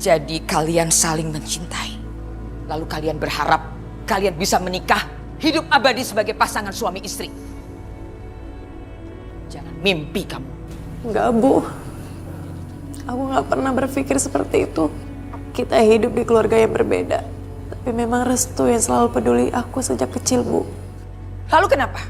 Jadi kalian saling mencintai. Lalu kalian berharap kalian bisa menikah, hidup abadi sebagai pasangan suami istri. Jangan mimpi kamu. Enggak, Bu. Aku gak pernah berpikir seperti itu. Kita hidup di keluarga yang berbeda. Tapi memang Restu yang selalu peduli aku sejak kecil, Bu. Lalu kenapa?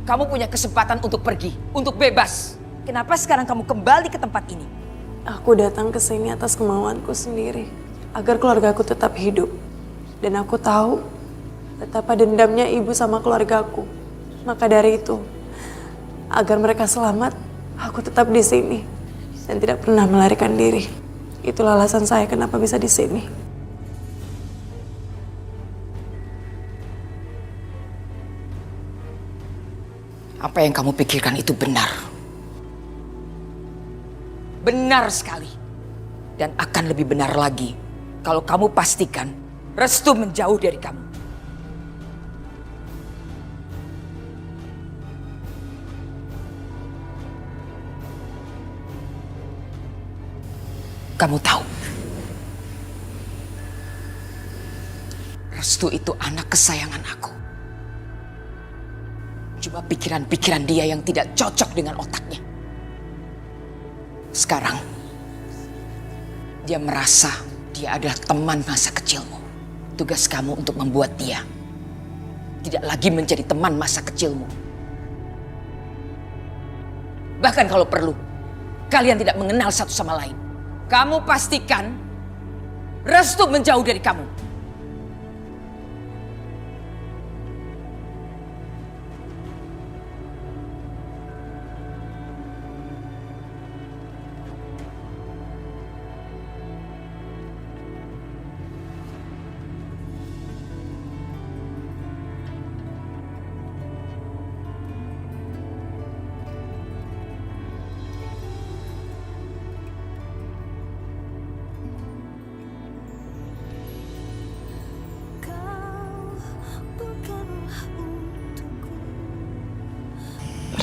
Kamu punya kesempatan untuk pergi, untuk bebas. Kenapa sekarang kamu kembali ke tempat ini? Aku datang ke sini atas kemauanku sendiri. Agar keluargaku tetap hidup. Dan aku tahu betapa dendamnya ibu sama keluargaku. Maka dari itu, agar mereka selamat, aku tetap di sini. Dan tidak pernah melarikan diri. Itulah alasan saya kenapa bisa di sini. Apa yang kamu pikirkan itu benar. Benar sekali. Dan akan lebih benar lagi kalau kamu pastikan Restu menjauh dari kamu. Kamu tahu, Restu itu anak kesayangan aku. Cuma pikiran-pikiran dia yang tidak cocok dengan otaknya. Sekarang, dia merasa dia adalah teman masa kecilmu. Tugas kamu untuk membuat dia tidak lagi menjadi teman masa kecilmu. Bahkan kalau perlu, kalian tidak mengenal satu sama lain. Kamu pastikan Restu menjauh dari kamu.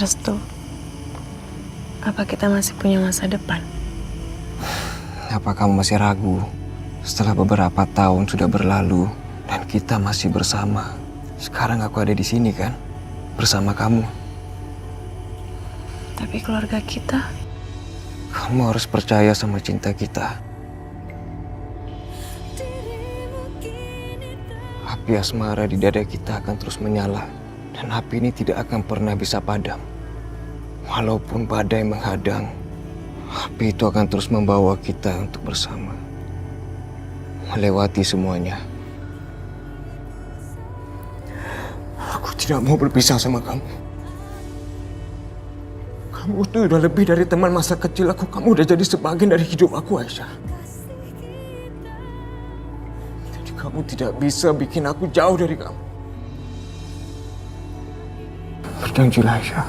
Restu, apa kita masih punya masa depan? Apa kamu masih ragu? Setelah beberapa tahun sudah berlalu dan kita masih bersama. Sekarang aku ada di sini kan, bersama kamu. Tapi keluarga kita, Kamu harus percaya sama cinta kita. Api asmara di dada kita akan terus menyala. Dan api ini tidak akan pernah bisa padam. Walaupun badai menghadang, api itu akan terus membawa kita untuk bersama. Melewati semuanya. Aku tidak mau berpisah sama kamu. Kamu tuh udah lebih dari teman masa kecil aku. Kamu udah jadi sebagian dari hidup aku, Aisyah. Jadi kamu tidak bisa bikin aku jauh dari kamu. Berjanjilah, Aisyah.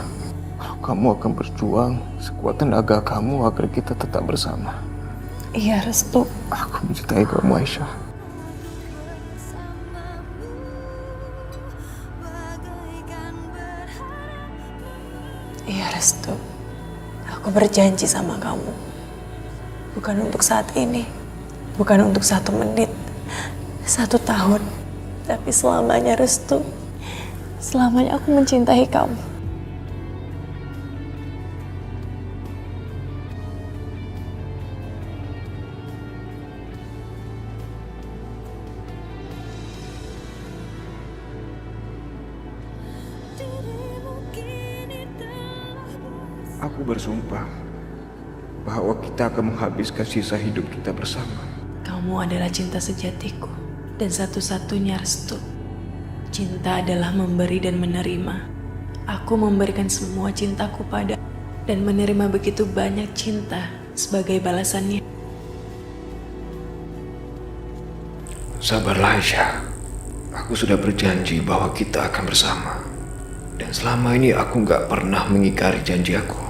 Kalau kamu akan berjuang sekuat tenaga kamu agar kita tetap bersama. iya Restu. Aku mencintai kamu, Aisyah. Iya Restu. Aku berjanji sama kamu. Bukan untuk saat ini. Bukan untuk 1 menit. 1 tahun. Tapi selamanya Restu. Selamanya aku mencintai kamu. Aku bersumpah bahwa kita akan menghabiskan sisa hidup kita bersama. Kamu adalah cinta sejatiku. Dan satu-satunya Restu. Cinta adalah memberi dan menerima. Aku memberikan semua cintaku pada dan menerima begitu banyak cinta sebagai balasannya. Sabarlah, Aisyah. Aku sudah berjanji bahwa kita akan bersama. Dan selama ini aku gak pernah mengingkari janji aku.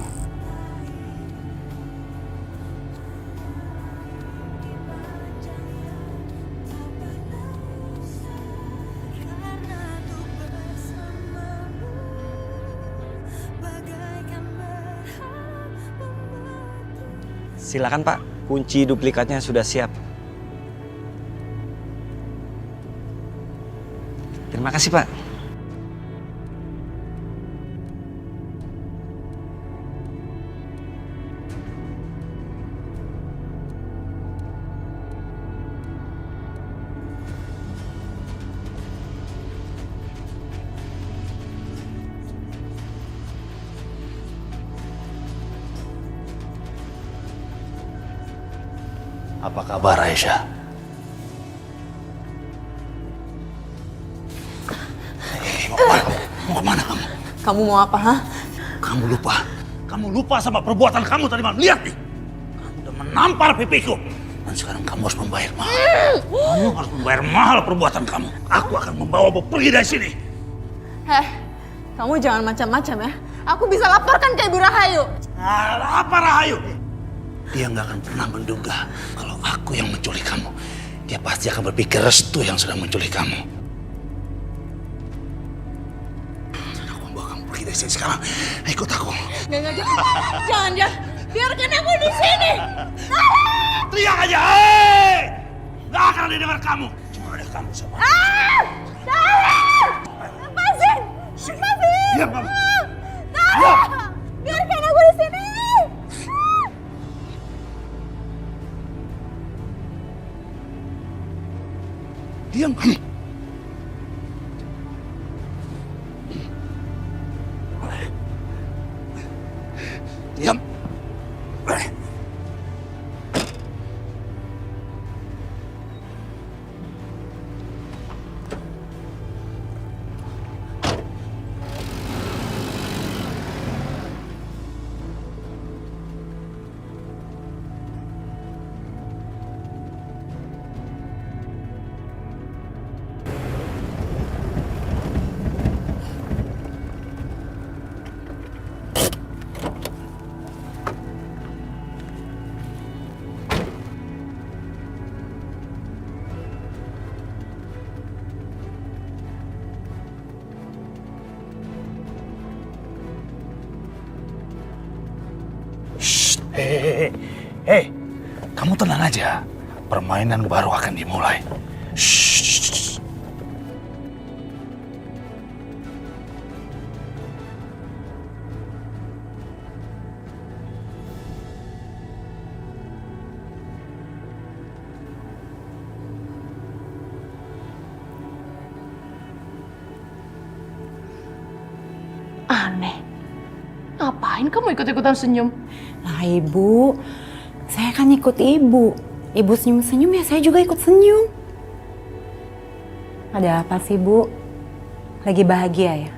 Silakan Pak, kunci duplikatnya sudah siap. Terima kasih, Pak. Apa kabar Aisyah? Mau kemana kamu? Kamu mau apa, hah? Kamu lupa sama perbuatan kamu tadi malam. Lihat nih, kamu udah menampar pipiku. Dan sekarang kamu harus membayar mahal. Kamu harus membayar mahal perbuatan kamu. Aku akan membawamu pergi dari sini. Kamu jangan macam-macam ya. Aku bisa laporkan ke Ibu Rahayu. Apa Rahayu? Dia nggak akan pernah menduga kalau aku yang menculik kamu. Dia pasti akan berpikir Restu yang sudah menculik kamu. Aku membawa kamu pergi dari sini sekarang. Ikut aku. Jangan. Biarkan aku di sini. Teriak aja, hei! Nggak akan ada dengar kamu. Cuma ada kamu sama. Lepasin! Diam kamu. Biarkan aku di sini. Diam kamu. Diam. Hei, kamu tenang aja. Permainan baru akan dimulai. Shh. Aneh. Ngapain kamu ikut-ikutan senyum? Lah ibu, saya kan ikut ibu. Ibu senyum-senyum ya saya juga ikut senyum. Ada apa sih bu? Lagi bahagia ya?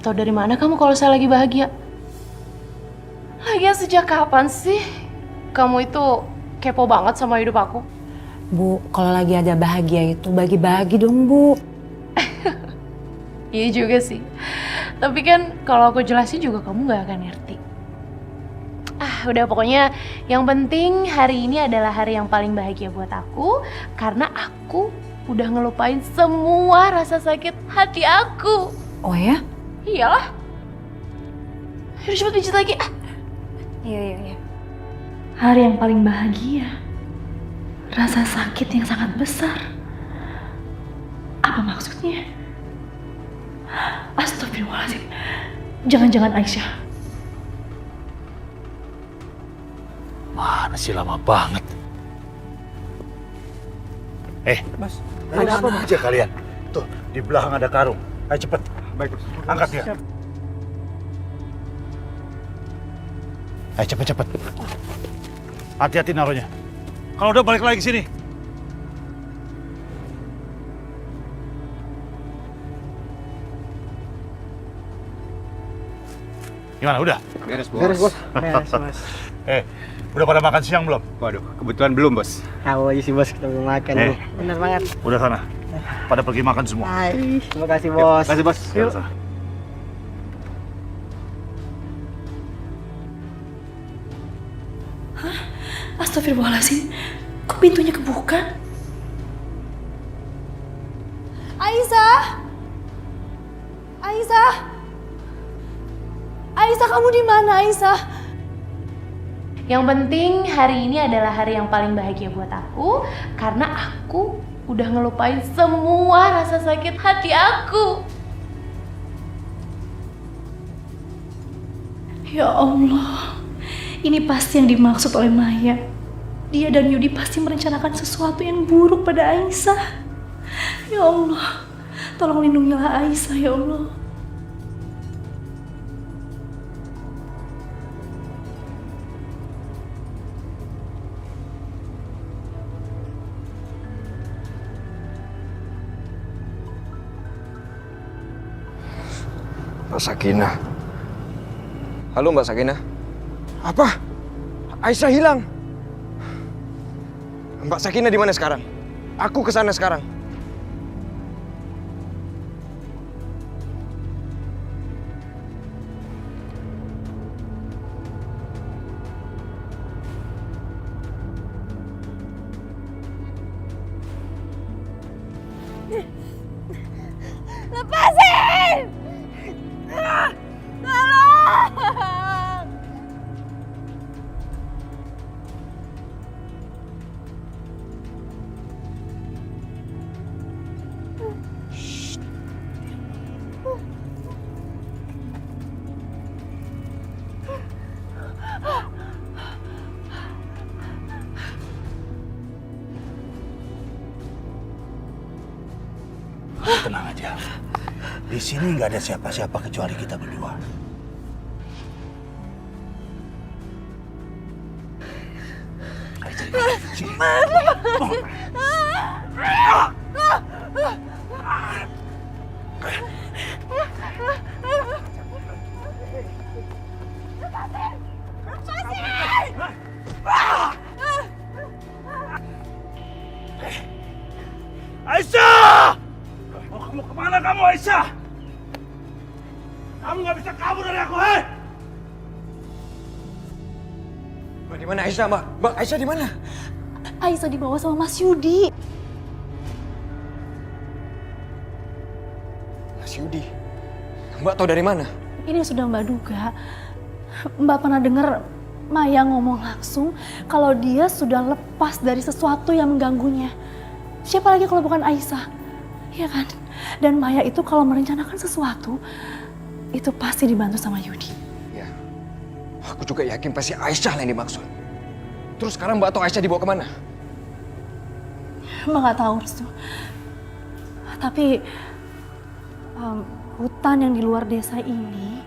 Tahu dari mana kamu kalau saya lagi bahagia? Lagian sejak kapan sih kamu itu kepo banget sama hidup aku? Bu, kalau lagi ada bahagia itu bagi-bagi dong bu. Iya juga sih. Tapi kan kalau aku jelasin juga kamu gak akan ngerti. Udah pokoknya yang penting hari ini adalah hari yang paling bahagia buat aku. Karena aku udah ngelupain semua rasa sakit hati aku. Oh ya? Iyalah. Yaudah cepet pijit lagi. Iya. Hari yang paling bahagia. Rasa sakit yang sangat besar. Apa maksudnya? Astagfirullahaladzim. Jangan-jangan Aisyah. Mana sih lama banget. Bos, ada apa aja kalian? Tuh, di belakang ada karung. Ayo cepet. Baik, Bos. Angkat dia. Ayo cepet. Hati-hati naruhnya. Kalau udah balik lagi ke sini. Gimana, udah? Beres, Bos. Beres, Bos. Udah pada makan siang belum? Waduh, kebetulan belum, Bos. Tahu aja sih, Bos, kita belum makan. Bu. Bener banget. Udah sana. Pada pergi makan semua. Hai. Terima kasih, Bos. Terima kasih, Bos. Yuk. Sana. Astagfirullahaladzim. Kok pintunya kebuka? Aisyah, kamu di mana, Aisyah? Yang penting hari ini adalah hari yang paling bahagia buat aku. Karena aku udah ngelupain semua rasa sakit hati aku. Ya Allah, ini pasti yang dimaksud oleh Maya. Dia dan Yudi pasti merencanakan sesuatu yang buruk pada Aisyah. Ya Allah, tolong lindungilah Aisyah ya Allah. Mbak Sakinah. Halo Mbak Sakinah. Apa? Aisyah hilang. Mbak Sakinah di mana sekarang? Aku ke sana sekarang. Lepasin! Tolong! Tenang aja. Di sini nggak ada siapa-siapa kecuali kita berdua. Aisyah! Mau kemana kamu, Aisyah? Kamu nggak bisa kabur dari aku, hei! Mbak, di mana Aisyah, Mbak? Mbak, Aisyah di mana? Aisyah dibawa sama Mas Yudi. Mas Yudi. Mbak tahu dari mana? Ini sudah Mbak duga. Mbak pernah dengar Maya ngomong langsung kalau dia sudah lepas dari sesuatu yang mengganggunya. Siapa lagi kalau bukan Aisyah? Iya kan? Dan Maya itu kalau merencanakan sesuatu, itu pasti dibantu sama Yudi. Ya. Aku juga yakin pasti Aisyah yang dimaksud. Terus sekarang Mbak tahu Aisyah dibawa kemana? Mbak nggak tahu, Restu. Tapi hutan yang di luar desa ini,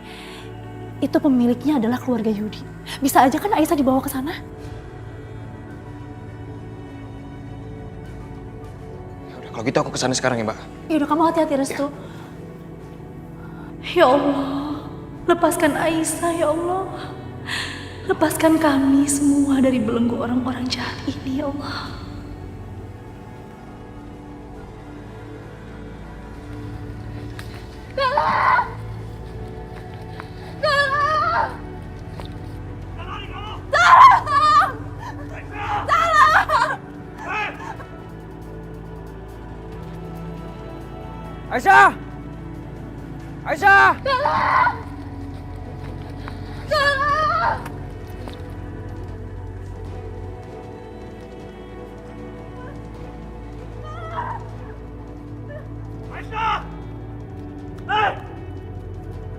itu pemiliknya adalah keluarga Yudi. Bisa aja kan Aisyah dibawa ke sana? Ya udah, kalau gitu aku ke sana sekarang ya, Mbak. Ya udah, kamu hati-hati, Restu. Ya Allah, lepaskan Aisyah ya Allah. Lepaskan kami semua dari belenggu orang-orang jahat ini ya Allah. Aisyah! Aisyah! Aisyah! Hei!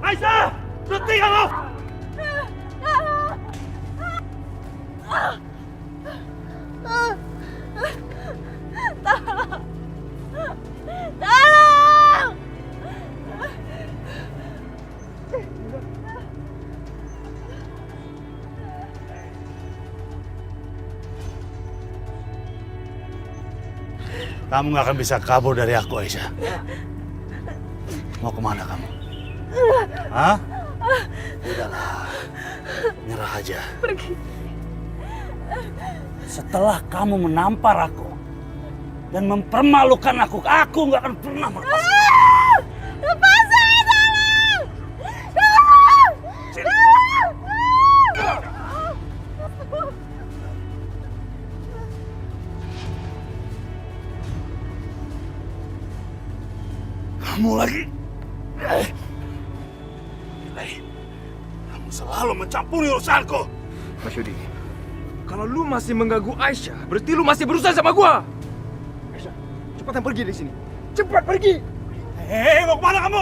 Aisyah! Berhenti kamu! Kamu nggak akan bisa kabur dari aku, Aisyah. Mau kemana kamu? Hah? Udahlah, nyerah aja. Pergi. Setelah kamu menampar aku dan mempermalukan aku nggak akan pernah melepaskan. Lepasin! Tolong! Kamu lagi? Kamu selalu mencampuri urusanku. Mas Yudi, kalau lu masih mengganggu Aisyah, berarti lu masih berusaha sama gua. Aisyah, cepetan pergi dari sini. Cepat pergi. Hei, mau kemana kamu?